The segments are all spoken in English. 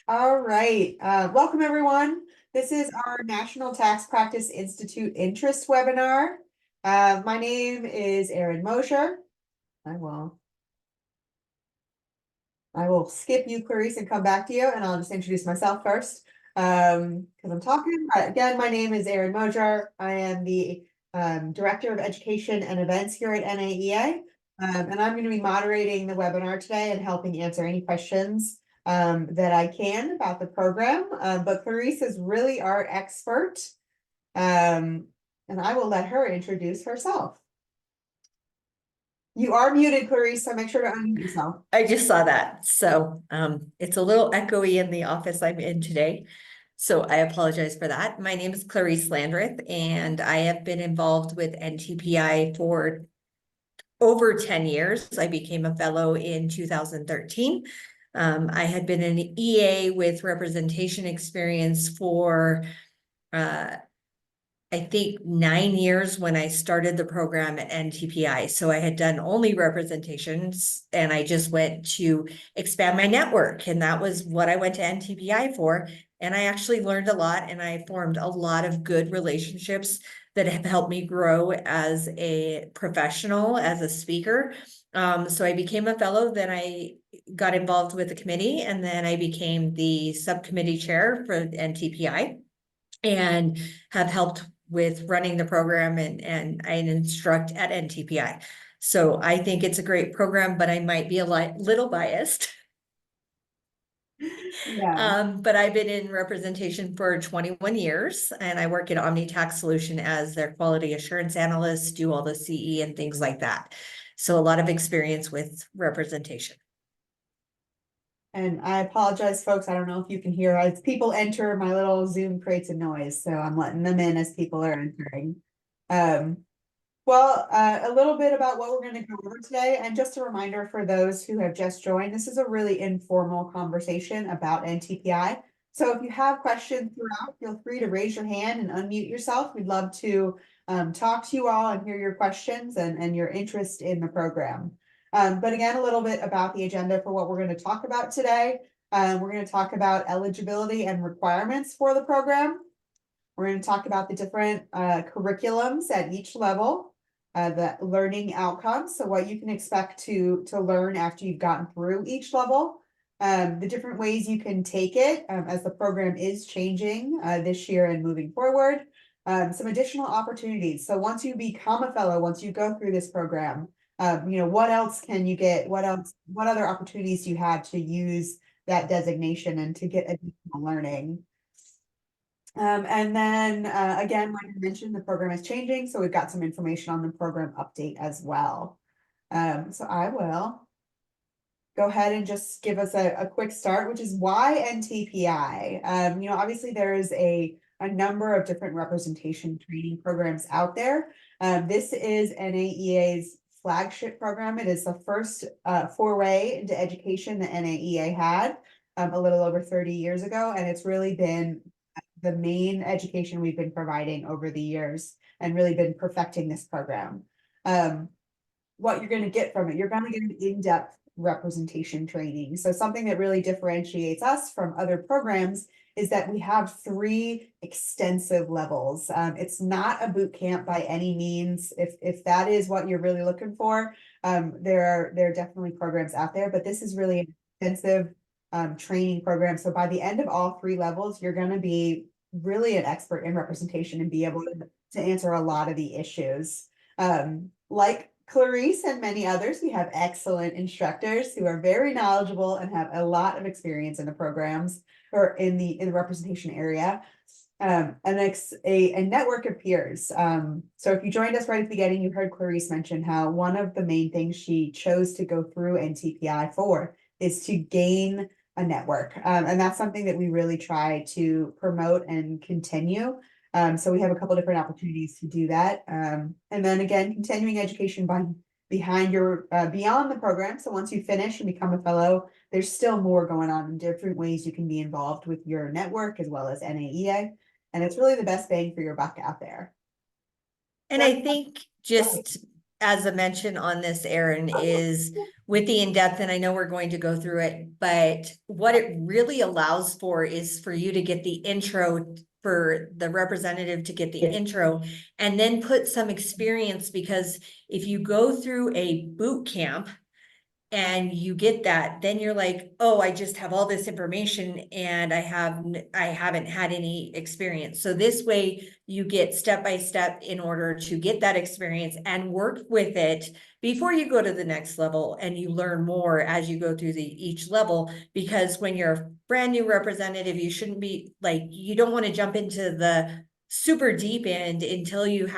All right, welcome everyone. This is our National Tax Practice Institute interest webinar. My name is Erin Mosher. I will skip you, Clarice, and come back to you, and I'll just introduce myself first. Because I'm talking. Again, my name is Erin Mosher. I am the Director of Education and Events here at NAEA. And I'm going to be moderating the webinar today and helping answer any questions that I can about the program. But Clarice is really our expert. And I will let her introduce herself. You are muted, Clarice, so make sure to unmute yourself. I just saw that. So it's a little echoey in the office I'm in today. So I apologize for that. My name is Clarice Landreth, and I have been involved with NTPI for over 10 years. I became a fellow in 2013. I had been an EA with representation experience for I think 9 years when I started the program at NTPI. So I had done only representations and I just went to expand my network. And that was what I went to NTPI for. And I actually learned a lot and I formed a lot of good relationships that have helped me grow as a professional, as a speaker. So I became a fellow, then I got involved with the committee, and then I became the subcommittee chair for NTPI and have helped with running the program and I instruct at NTPI. So I think it's a great program, but I might be a little biased. Yeah. But I've been in representation for 21 years and I work at Omni Tax Solution as their quality assurance analyst, do all the CE and things like that. So a lot of experience with representation. And I apologize, folks. I don't know if you can hear as people enter, my little Zoom creates a noise, so I'm letting them in as people are entering. A little bit about what we're going to go over today, and just a reminder for those who have just joined, this is a really informal conversation about NTPI. So if you have questions throughout, feel free to raise your hand and unmute yourself. We'd love to talk to you all and hear your questions and your interest in the program. But again, a little bit about the agenda for what we're going to talk about today. We're going to talk about eligibility and requirements for the program. We're going to talk about the different curriculums at each level, the learning outcomes, so what you can expect to learn after you've gotten through each level, the different ways you can take it as the program is changing this year and moving forward, some additional opportunities. So once you become a fellow, once you go through this program, what else can you get? What other opportunities do you have to use that designation and to get additional learning? And then again, like I mentioned, the program is changing, so we've got some information on the program update as well. So I will go ahead and just give us a quick start, which is why NTPI. Obviously there is a number of different representation training programs out there. This is NAEA's flagship program. It is the first foray into education that NAEA had a little over 30 years ago, and it's really been the main education we've been providing over the years and really been perfecting this program. What you're going to get from it, you're going to get an in-depth representation training. So something that really differentiates us from other programs is that we have 3 extensive levels. It's not a boot camp by any means. If that is what you're really looking for, there are definitely programs out there, but this is really an extensive training program. So by the end of all 3 levels, you're going to be really an expert in representation and be able to answer a lot of the issues. Like Clarice and many others, we have excellent instructors who are very knowledgeable and have a lot of experience in the programs or in the representation area. And a network of peers. So if you joined us right at the beginning, you heard Clarice mention how one of the main things she chose to go through NTPI for is to gain a network. And that's something that we really try to promote and continue. So we have a couple different opportunities to do that. And then again, continuing education beyond the program. So once you finish and become a fellow, there's still more going on in different ways you can be involved with your network as well as NAEA. And it's really the best bang for your buck out there. And I think just as a mention on this, Erin, is with the in-depth, and I know we're going to go through it, but what it really allows for is for you to get the intro, for the representative to get the intro, and then put some experience, because if you go through a boot camp and you get that, then you're like, oh, I just have all this information and I haven't had any experience. So this way you get step by step in order to get that experience and work with it before you go to the next level, and you learn more as you go through each level. Because when you're a brand new representative, you shouldn't be like, you don't want to jump into the super deep end until you've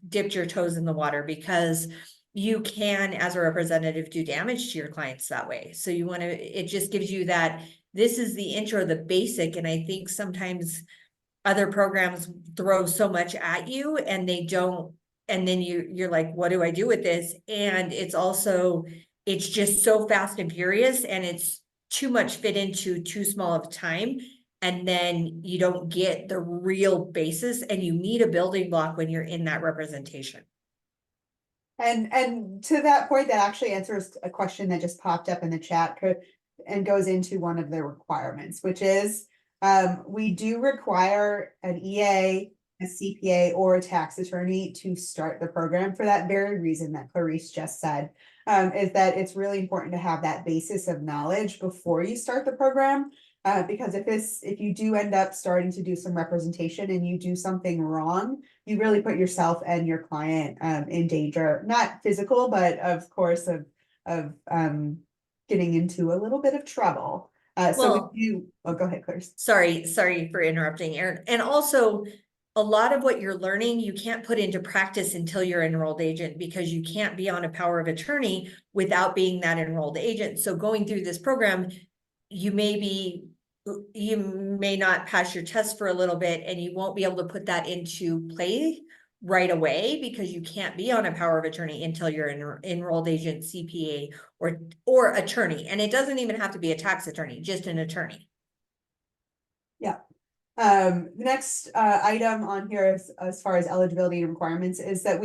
dipped your toes in the water, because you can, as a representative, do damage to your clients that way. So you want to, it just gives you that, this is the intro, the basic. And I think sometimes other programs throw so much at you and they don't, and then you're like, what do I do with this? And it's just so fast and furious, and it's too much fit into too small of time. And then you don't get the real basis, and you need a building block when you're in that representation. And to that point, that actually answers a question that just popped up in the chat and goes into one of the requirements, which is we do require an EA, a CPA, or a tax attorney to start the program, for that very reason that Clarice just said, is that it's really important to have that basis of knowledge before you start the program. Because if you do end up starting to do some representation and you do something wrong, you really put yourself and your client in danger, not physical, but of course of getting into a little bit of trouble. So go ahead, Claire. Sorry for interrupting, Erin. And also, a lot of what you're learning, you can't put into practice until you're enrolled agent, because you can't be on a power of attorney without being that enrolled agent. So going through this program, you may not pass your test for a little bit, and you won't be able to put that into play right away, because you can't be on a power of attorney until you're an enrolled agent, CPA, or attorney. And it doesn't even have to be a tax attorney, just an attorney. Yeah. The next item on here as far as eligibility and requirements is that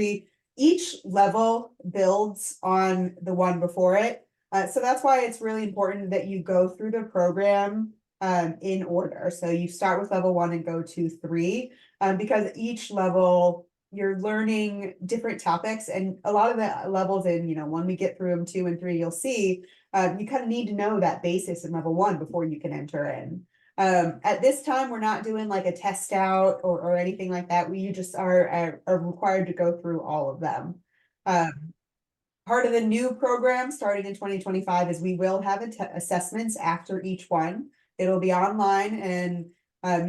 each level builds on the one before it. So that's why it's really important that you go through the program in order. So you start with level 1 and go to 3, because each level you're learning different topics, and a lot of the levels when we get through them 2 and 3, you'll see you kind of need to know that basis in level 1 before you can enter in. At this time, we're not doing like a test out or anything like that. You just are required to go through all of them. Part of the new program starting in 2025 is we will have assessments after each one. It'll be online, and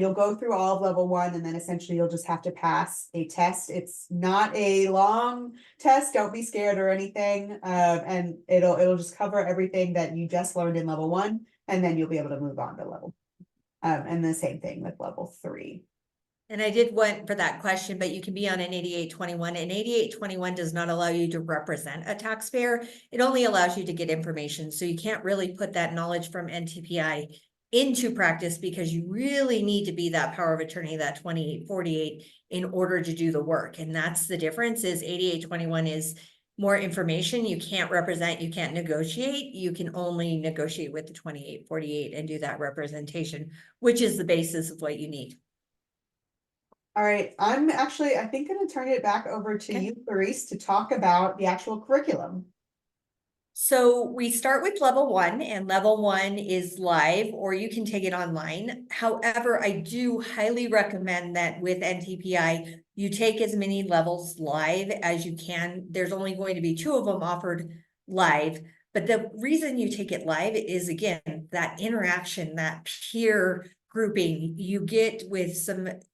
you'll go through all of level 1, and then essentially you'll just have to pass a test. It's not a long test. Don't be scared or anything. And it'll just cover everything that you just learned in level 1, and then you'll be able to move on to level. And the same thing with level 3. And I did want for that question, but you can be on an 8821, and 8821 does not allow you to represent a taxpayer. It only allows you to get information. So you can't really put that knowledge from NTPI into practice, because you really need to be that power of attorney, that 2848, in order to do the work. And that's the difference. Is 8821 is more information. You can't represent, you can't negotiate. You can only negotiate with the 2848 and do that representation, which is the basis of what you need. All right, I'm actually, I think, going to turn it back over to you, Clarice, to talk about the actual curriculum. So we start with level 1, and level 1 is live, or you can take it online. However, I do highly recommend that with NTPI, you take as many levels live as you can. There's only going to be 2 of them offered live. But the reason you take it live is, again, that interaction, that peer grouping you get with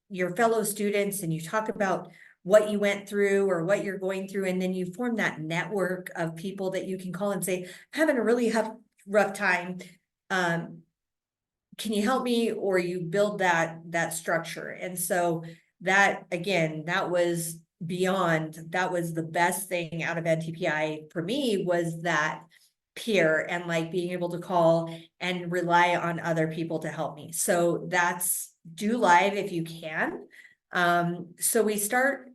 your fellow students, and you talk about what you went through or what you're going through. And then you form that network of people that you can call and say, I'm having a really rough time. Can you help me? Or you build that structure. And so that, again, that was the best thing out of NTPI for me, was that peer, and like being able to call and rely on other people to help me. So that's do live if you can. So we start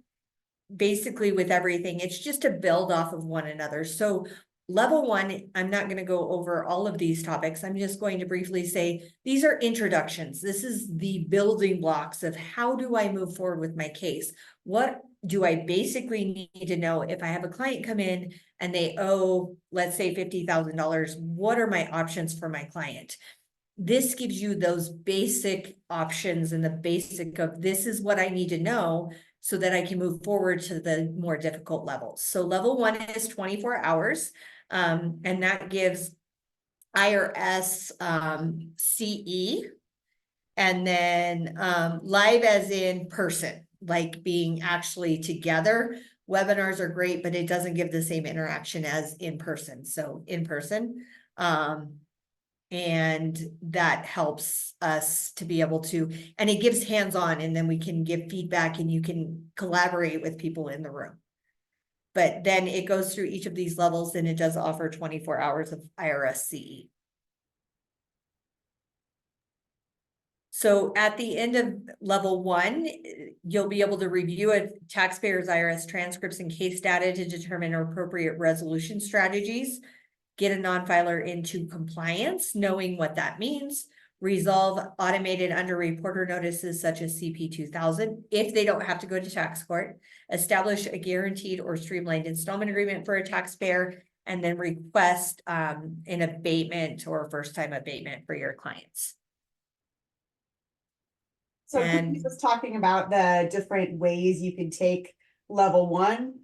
basically with everything, it's just to build off of one another. So level one, I'm not going to go over all of these topics. I'm just going to briefly say these are introductions. This is the building blocks of how do I move forward with my case? What do I basically need to know if I have a client come in and they owe, let's say, $50,000? What are my options for my client? This gives you those basic options and the basic of this is what I need to know so that I can move forward to the more difficult levels. So level one is 24 hours. And that gives IRS CE, and then live as in person, like being actually together. Webinars are great, but it doesn't give the same interaction as in person. So in person. And that helps us to be able to, and it gives hands-on, and then we can give feedback and you can collaborate with people in the room. But then it goes through each of these levels and it does offer 24 hours of IRS CE. So at the end of level one, you'll be able to review a taxpayer's IRS transcripts and case data to determine appropriate resolution strategies, get a non-filer into compliance, knowing what that means, resolve automated under-reporter notices such as CP 2000 if they don't have to go to tax court, establish a guaranteed or streamlined installment agreement for a taxpayer, and then request an abatement or first-time abatement for your clients. So And Chris was talking about the different ways you can take level one.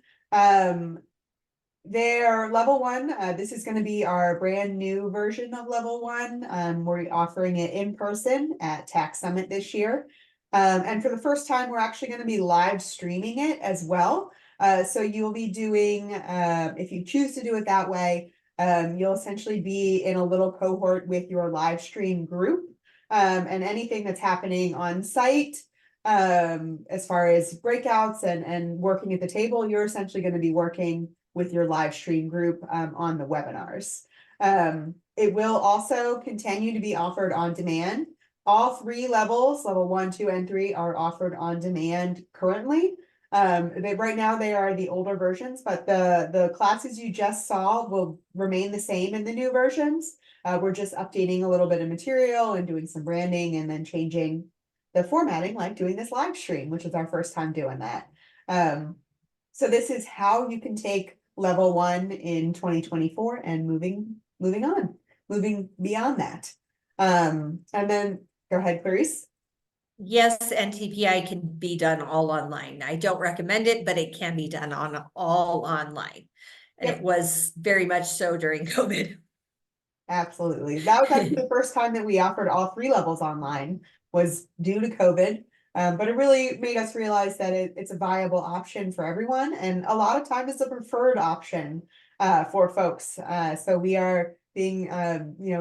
Their level one, this is going to be our brand new version of level one. We're offering it in person at Tax Summit this year. And for the first time, we're actually going to be live streaming it as well. So you'll be doing, if you choose to do it that way, you'll essentially be in a little cohort with your live stream group. And anything that's happening on site, as far as breakouts and working at the table, you're essentially going to be working with your live stream group on the webinars. It will also continue to be offered on demand. All three levels, level 1, 2, and 3, are offered on demand currently. Right now they are the older versions, but the classes you just saw will remain the same in the new versions. We're just updating a little bit of material and doing some branding and then changing the formatting, like doing this live stream, which is our first time doing that. So this is how you can take level one in 2024 and moving beyond that. And then go ahead, Clarice. yes, NTPI can be done all online. I don't recommend it, but it can be done on all online. And Yep. it was very much so during COVID. Absolutely. That was actually the first time that we offered all three levels online, was due to COVID. But it really made us realize that it's a viable option for everyone. And a lot of time it's a preferred option for folks. So we are being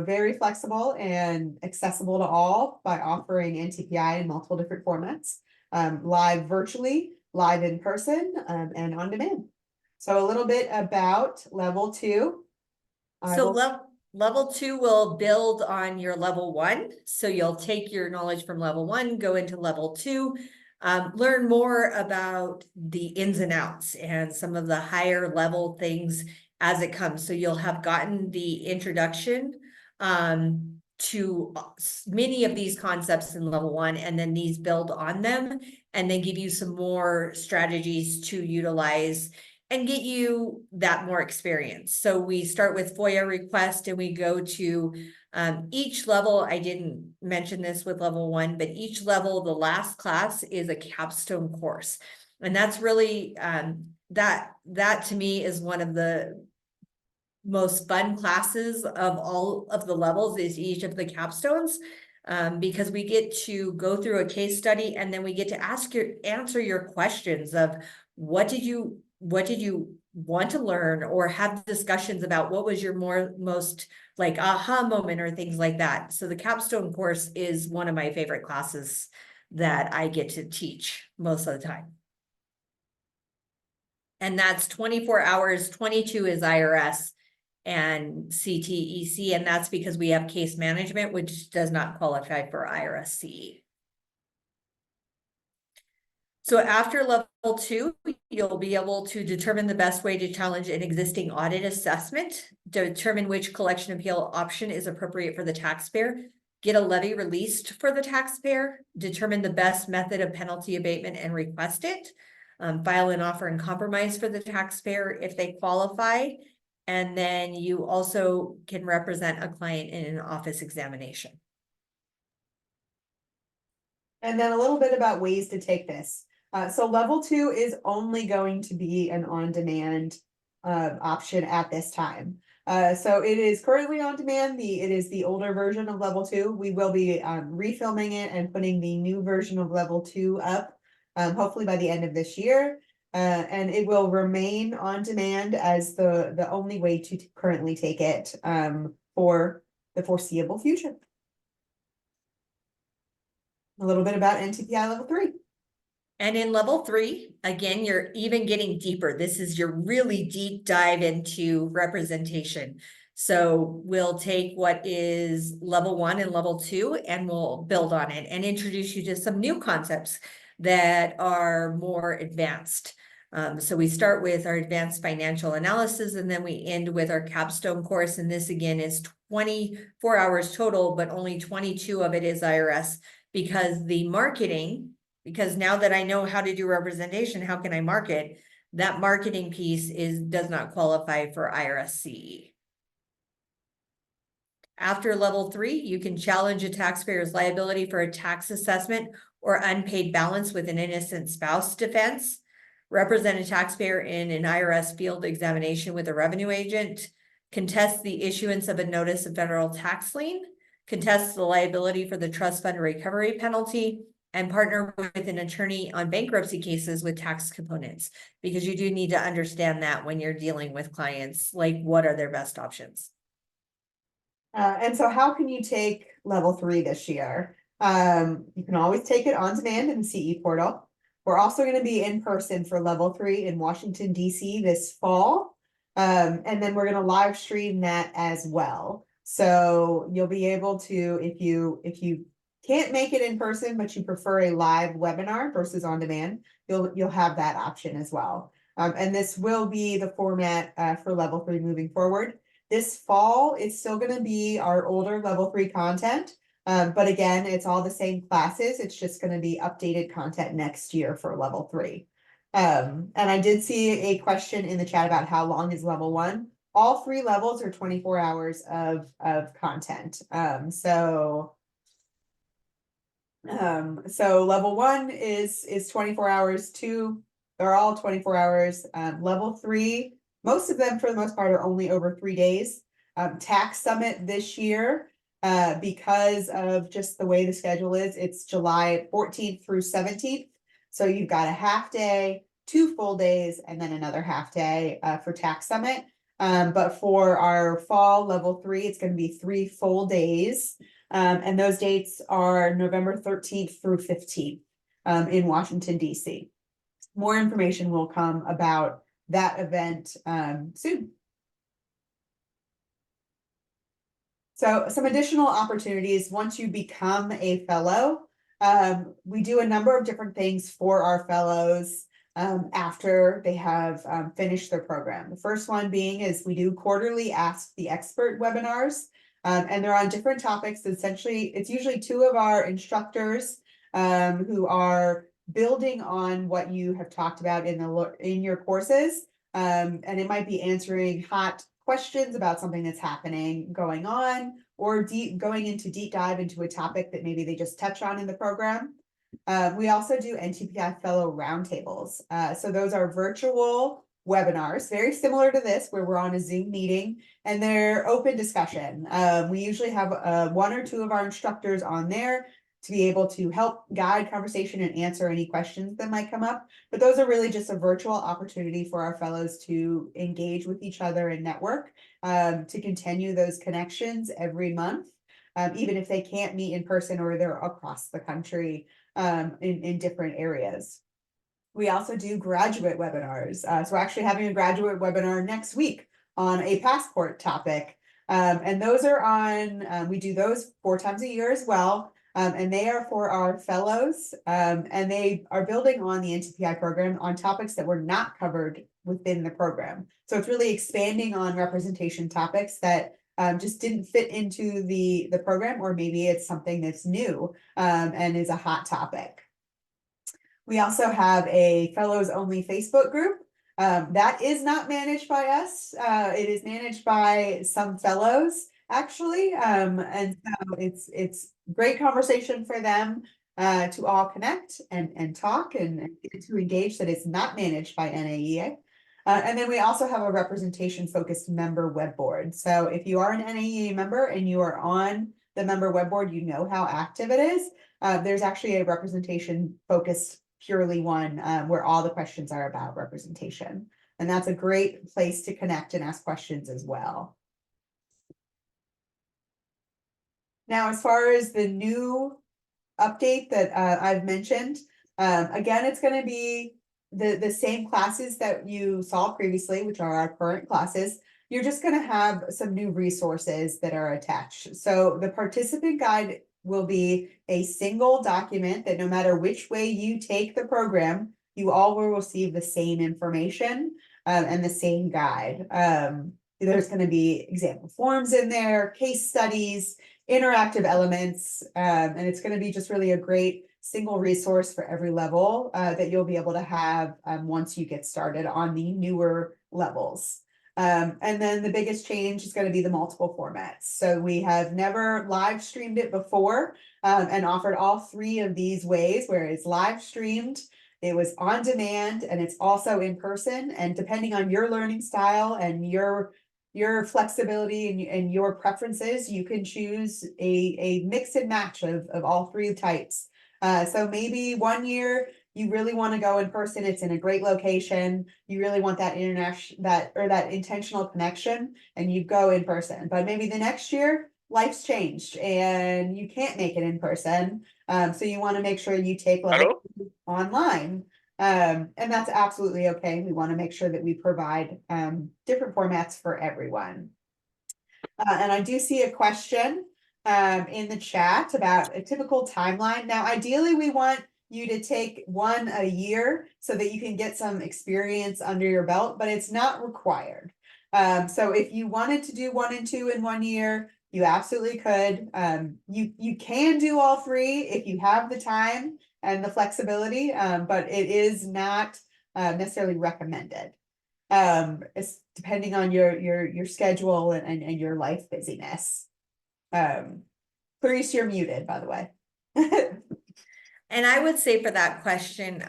very flexible and accessible to all by offering NTPI in multiple different formats, live virtually, live in person, and on demand. So a little bit about level two. So level two will build on your level one. So you'll take your knowledge from level one, go into level two, learn more about the ins and outs and some of the higher level things as it comes. So you'll have gotten the introduction to many of these concepts in level one, and then these build on them and then give you some more strategies to utilize and get you that more experience. So we start with FOIA request and we go to each level. I didn't mention this with level one, but each level, the last class is a capstone course. And that's really, that to me is one of the most fun classes of all of the levels, is each of the capstones. Because we get to go through a case study and then we get to answer your questions of what did you want to learn, or have discussions about what was your most like aha moment or things like that. So the capstone course is one of my favorite classes that I get to teach most of the time. And that's 24 hours, 22 is IRS and CTEC, and that's because we have case management, which does not qualify for IRS CE. So after level 2, you'll be able to determine the best way to challenge an existing audit assessment, determine which collection appeal option is appropriate for the taxpayer, get a levy released for the taxpayer, determine the best method of penalty abatement and request it, file an offer in compromise for the taxpayer if they qualify, and then you also can represent a client in an office examination. And then a little bit about ways to take this. So level 2 is only going to be an on-demand option at this time. So it is currently on demand. It is the older version of level 2. We will be refilming it and putting the new version of level 2 up, hopefully by the end of this year. And it will remain on demand as the only way to currently take it for the foreseeable future. A little bit about NTPI level 3. And in level 3, again, you're even getting deeper. This is your really deep dive into representation. So we'll take what is level 1 and level 2, and we'll build on it and introduce you to some new concepts that are more advanced. So we start with our advanced financial analysis, and then we end with our capstone course. And this again is 24 hours total, but only 22 of it is IRS, because the marketing, because now that I know how to do representation, how can I market? That marketing piece does not qualify for IRS CE. After level 3, you can challenge a taxpayer's liability for a tax assessment or unpaid balance with an innocent spouse defense, represent a taxpayer in an IRS field examination with a revenue agent, contest the issuance of a notice of federal tax lien, contest the liability for the trust fund recovery penalty, and partner with an attorney on bankruptcy cases with tax components, because you do need to understand that when you're dealing with clients, like what are their best options. And so how can you take level 3 this year? You can always take it on demand in the CE portal. We're also going to be in person for level 3 in Washington, D.C. this fall. And then we're going to live stream that as well. So you'll be able to, if you can't make it in person, but you prefer a live webinar versus on demand, you'll have that option as well. And this will be the format for level 3 moving forward. This fall, it's still going to be our older level 3 content. But again, it's all the same classes. It's just going to be updated content next year for level 3. And I did see a question in the chat about how long is level 1. All 3 levels are 24 hours of content. So level 1 is 24 hours. 2, they're all 24 hours. Level 3, most of them for the most part are only over 3 days. Tax Summit this year, because of just the way the schedule is, it's July 14th through 17th. So you've got a half day, 2 full days, and then another half day for Tax Summit. But for our fall level 3, it's going to be 3 full days. And those dates are November 13th through 15th in Washington, D.C. More information will come about that event soon. So some additional opportunities once you become a fellow. We do a number of different things for our fellows after they have finished their program. The first one being is we do quarterly Ask the Expert webinars. And they're on different topics. Essentially, it's usually 2 of our instructors who are building on what you have talked about in your courses. And it might be answering hot questions about something that's going on, or going into deep dive into a topic that maybe they just touch on in the program. We also do NTPI Fellow Roundtables. So those are virtual webinars, very similar to this, where we're on a Zoom meeting and they're open discussion. We usually have 1 or 2 of our instructors on there to be able to help guide conversation and answer any questions that might come up. But those are really just a virtual opportunity for our fellows to engage with each other and network, to continue those connections every month, even if they can't meet in person or they're across the country in different areas. We also do graduate webinars. So we're actually having a graduate webinar next week on a passport topic. And those are on, we do those 4 times a year as well. And they are for our fellows, and they are building on the NTPI program on topics that were not covered within the program. So it's really expanding on representation topics that just didn't fit into the program, or maybe it's something that's new and is a hot topic. We also have a fellows only Facebook group. That is not managed by us. It is managed by some fellows, actually. And so it's great conversation for them to all connect and talk and to engage, that it's not managed by NAEA. And then we also have a representation focused member web board. So if you are an NAEA member and you are on the member web board, you know how active it is. There's actually a representation focused purely one where all the questions are about representation. And that's a great place to connect and ask questions as well. Now, as far as the new update that I've mentioned, again, it's going to be the same classes that you saw previously, which are our current classes. You're just going to have some new resources that are attached. So the participant guide will be a single document that no matter which way you take the program, you all will receive the same information and the same guide. There's going to be example forms in there, case studies, interactive elements, and it's going to be just really a great single resource for every level that you'll be able to have once you get started on the newer levels. And then the biggest change is going to be the multiple formats. So we have never live streamed it before and offered all three of these ways, where it's live streamed, it was on demand, and it's also in person. And depending on your learning style and your flexibility and your preferences, you can choose a mix and match of all three types. So maybe 1 year you really want to go in person, it's in a great location, you really want that international that intentional connection, and you go in person. But maybe the next year life's changed and you can't make it in person, so you want to make sure you take level online. And that's absolutely okay. We want to make sure that we provide different formats for everyone. And I do see a question in the chat about a typical timeline. Now, ideally, we want you to take one a year so that you can get some experience under your belt, but it's not required. So if you wanted to do 1 and 2 in 1 year, you absolutely could. You can do all three if you have the time and the flexibility, but it is not necessarily recommended. It's depending on your schedule and your life busyness. Clarice, you're muted, by the way. And I would say for that question,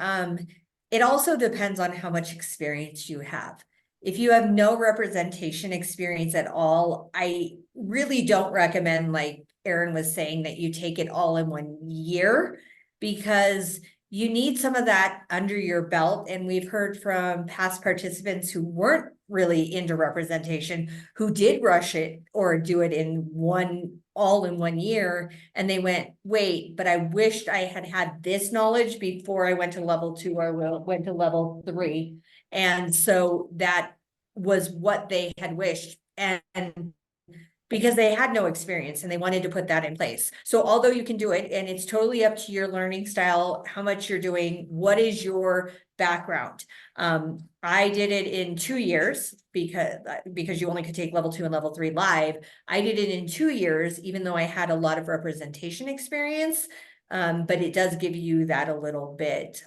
it also depends on how much experience you have. If you have no representation experience at all, I really don't recommend, like Erin was saying, that you take it all in 1 year, because you need some of that under your belt. And we've heard from past participants who weren't really into representation, who did rush it or do it in all in 1 year. And they went, wait, but I wished I had had this knowledge before I went to level 2 or went to level 3. And so that was what they had wished. And because they had no experience and they wanted to put that in place. So although you can do it, and it's totally up to your learning style, how much you're doing, what is your background. I did it in 2 years because you only could take level 2 and level 3 live. I did it in 2 years, even though I had a lot of representation experience. But it does give you that a little bit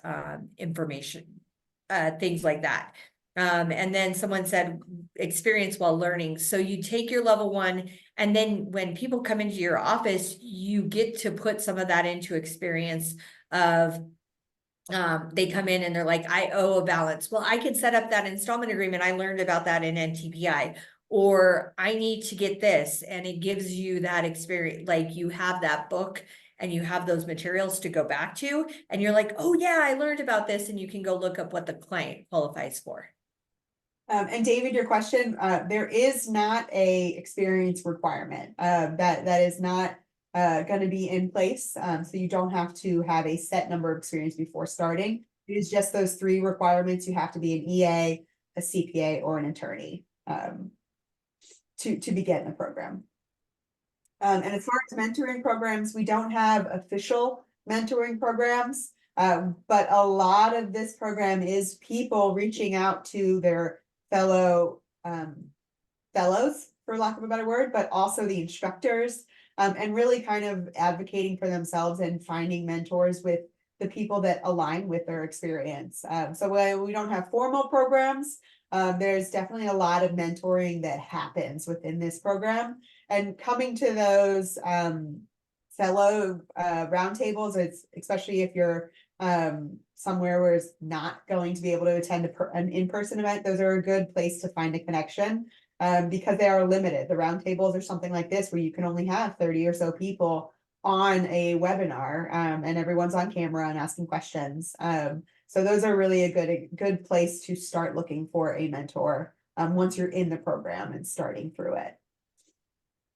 information, things like that. And then someone said experience while learning. So you take your level 1, and then when people come into your office, you get to put some of that into experience of they come in and they're like, I owe a balance. Well, I can set up that installment agreement. I learned about that in NTPI. Or I need to get this, and it gives you that experience. Like, you have that book and you have those materials to go back to, and you're like, oh yeah, I learned about this, and you can go look up what the client qualifies for. And David, your question, there is not a experience requirement. That is not going to be in place. So you don't have to have a set number of experience before starting. It is just those 3 requirements. You have to be an EA, a CPA, or an attorney to begin the program. And as far as mentoring programs, we don't have official mentoring programs. But a lot of this program is people reaching out to their fellow fellows, for lack of a better word, but also the instructors, and really kind of advocating for themselves and finding mentors with the people that align with their experience. So we don't have formal programs. There's definitely a lot of mentoring that happens within this program, and coming to those fellow roundtables, it's especially if you're somewhere where it's not going to be able to attend an in-person event, those are a good place to find a connection, because they are limited. The roundtables are something like this where you can only have 30 or so people on a webinar, and everyone's on camera and asking questions. So those are really a good place to start looking for a mentor once you're in the program and starting through it.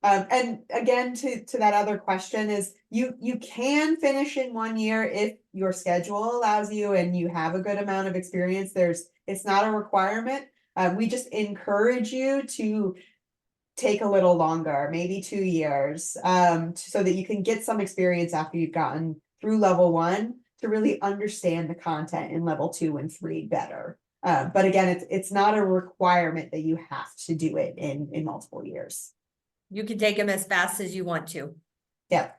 And again, to that other question is you can finish in 1 year if your schedule allows you and you have a good amount of experience. It's not a requirement. We just encourage you to take a little longer, maybe 2 years, so that you can get some experience after you've gotten through level 1 to really understand the content in level 2 and 3 better. But again, it's not a requirement that you have to do it in multiple years. You can take them as fast as you want to. Yeah.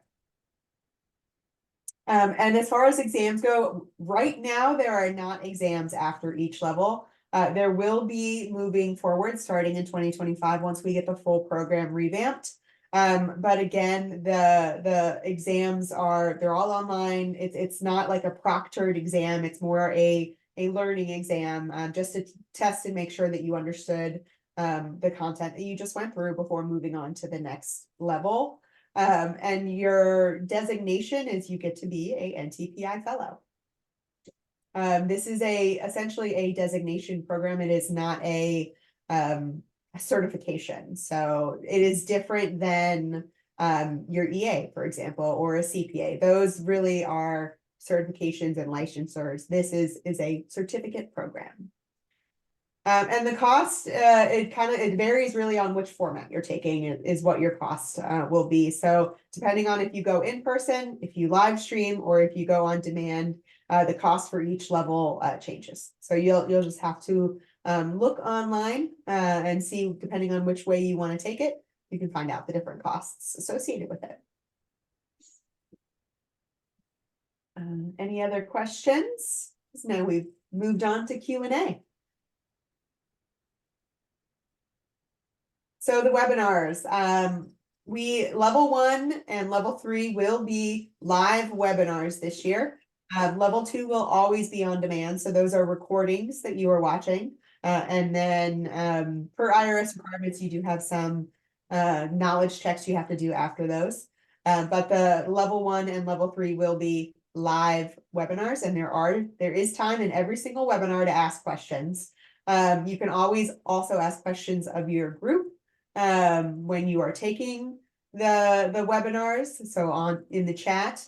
And as far as exams go, right now, there are not exams after each level. There will be moving forward starting in 2025 once we get the full program revamped. But again, the exams they're all online. It's not like a proctored exam. It's more a learning exam, just to test and make sure that you understood the content that you just went through before moving on to the next level. And your designation is you get to be a NTPI fellow. This is essentially a designation program. It is not a certification. So it is different than your EA, for example, or a CPA. Those really are certifications and licensures. This is a certificate program. And the cost, it varies really on which format you're taking is what your cost will be. So depending on if you go in person, if you live stream, or if you go on demand, the cost for each level changes. So you'll just have to look online and see, depending on which way you want to take it, you can find out the different costs associated with it. Any other questions? Now we've moved on to Q&A. So the webinars, level 1 and level 3 will be live webinars this year. Level 2 will always be on demand. So those are recordings that you are watching. And then per IRS requirements, you do have some knowledge checks you have to do after those. But the level 1 and level 3 will be live webinars, and there is time in every single webinar to ask questions. You can always also ask questions of your group when you are taking the webinars. So in the chat,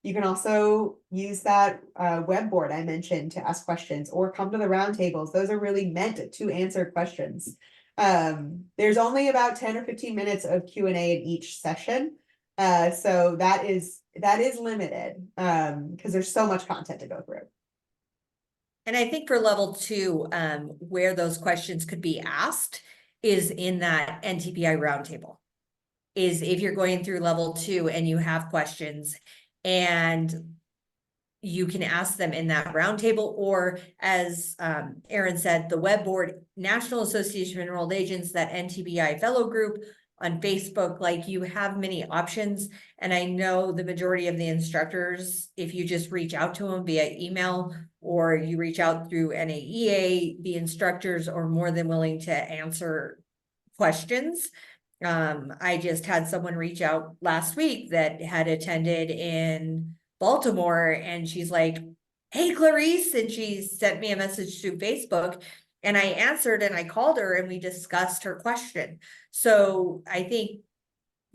you can also use that web board I mentioned to ask questions, or come to the roundtables. Those are really meant to answer questions. There's only about 10 or 15 minutes of Q&A in each session. So that is limited because there's so much content to go through. And I think for level 2, where those questions could be asked is in that NTPI roundtable. Is if you're going through level 2 and you have questions, and you can ask them in that roundtable, or as Erin said, the web board, National Association of Enrolled Agents, that NTPI fellow group on Facebook. Like, you have many options. And I know the majority of the instructors, if you just reach out to them via email, or you reach out through NAEA, the instructors are more than willing to answer questions. I just had someone reach out last week that had attended in Baltimore, and she's like, "Hey, Clarice," and she sent me a message through Facebook, and I answered, and I called her, and we discussed her question. So I think,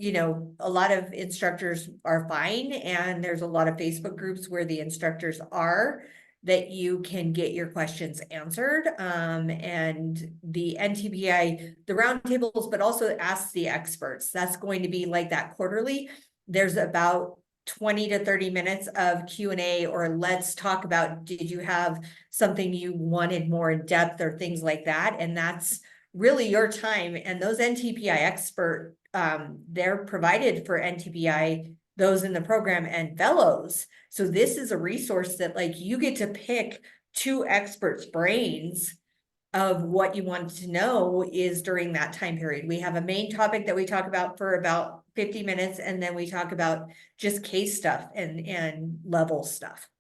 a lot of instructors are fine, and there's a lot of Facebook groups where the instructors are that you can get your questions answered. And the NTPI, the roundtables, but also ask the experts. That's going to be like that quarterly. There's about 20 to 30 minutes of Q&A, or let's talk about, did you have something you wanted more in depth or things like that? And that's really your time. And those NTPI expert, they're provided for NTPI, those in the program, and fellows. So this is a resource that like you get to pick two experts' brains of what you want to know is during that time period. We have a main topic that we talk about for about 50 minutes, and then we talk about just case stuff and level stuff.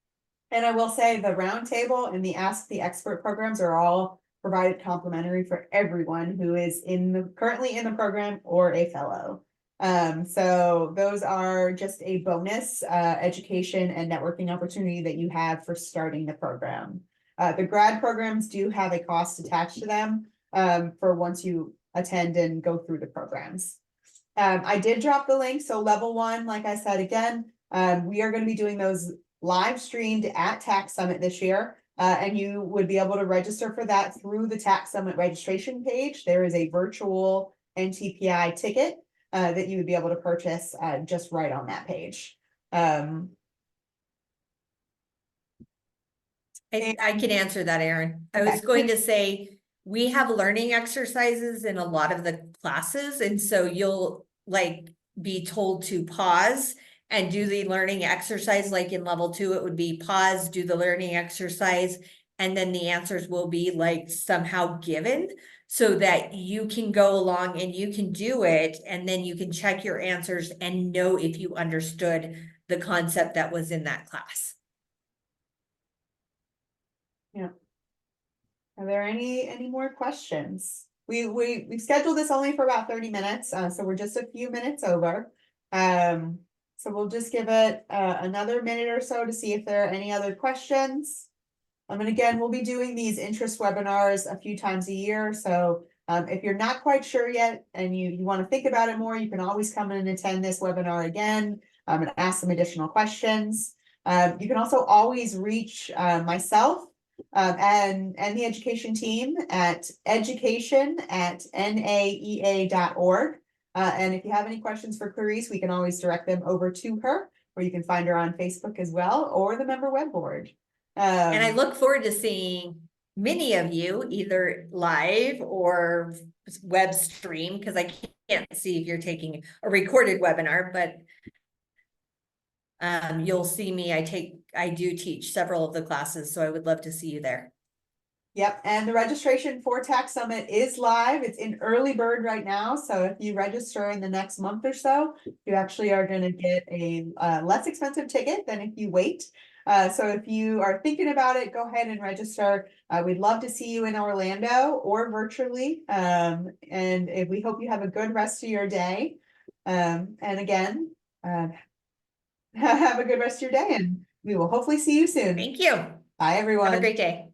And I will say the roundtable and the Ask the Expert programs are all provided complimentary for everyone who is currently in the program or a fellow. So those are just a bonus education and networking opportunity that you have for starting the program. The grad programs do have a cost attached to them for once you attend and go through the programs. I did drop the link. So level 1, like I said, again, we are going to be doing those live streamed at Tax Summit this year. And you would be able to register for that through the Tax Summit registration page. There is a virtual NTPI ticket that you would be able to purchase just right on that page. I can answer that, Erin. I was going to say, we have learning exercises in a lot of the classes. And so you'll like be told to pause and do the learning exercise. Like in level 2, it would be pause, do the learning exercise, and then the answers will be like somehow given so that you can go along and you can do it. And then you can check your answers and know if you understood the concept that was in that class. Yeah. Are there any more questions? We scheduled this only for about 30 minutes, so we're just a few minutes over. So we'll just give it another minute or so to see if there are any other questions. And again, we'll be doing these interest webinars a few times a year. So if you're not quite sure yet and you want to think about it more, you can always come in and attend this webinar again and ask some additional questions. You can also always reach myself and the education team at education@naea.org. And if you have any questions for Clarice, we can always direct them over to her, or you can find her on Facebook as well, or the member web board. And I look forward to seeing many of you either live or web stream, because I can't see if you're taking a recorded webinar, but you'll see me. I do teach several of the classes, so I would love to see you there. Yep, and the registration for Tax Summit is live. It's in early bird right now. So if you register in the next month or so, you actually are going to get a less expensive ticket than if you wait. So if you are thinking about it, go ahead and register. We'd love to see you in Orlando or virtually. And we hope you have a good rest of your day. And again, have a good rest of your day, and we will hopefully see you soon. Thank you. Bye, everyone. Have a great day.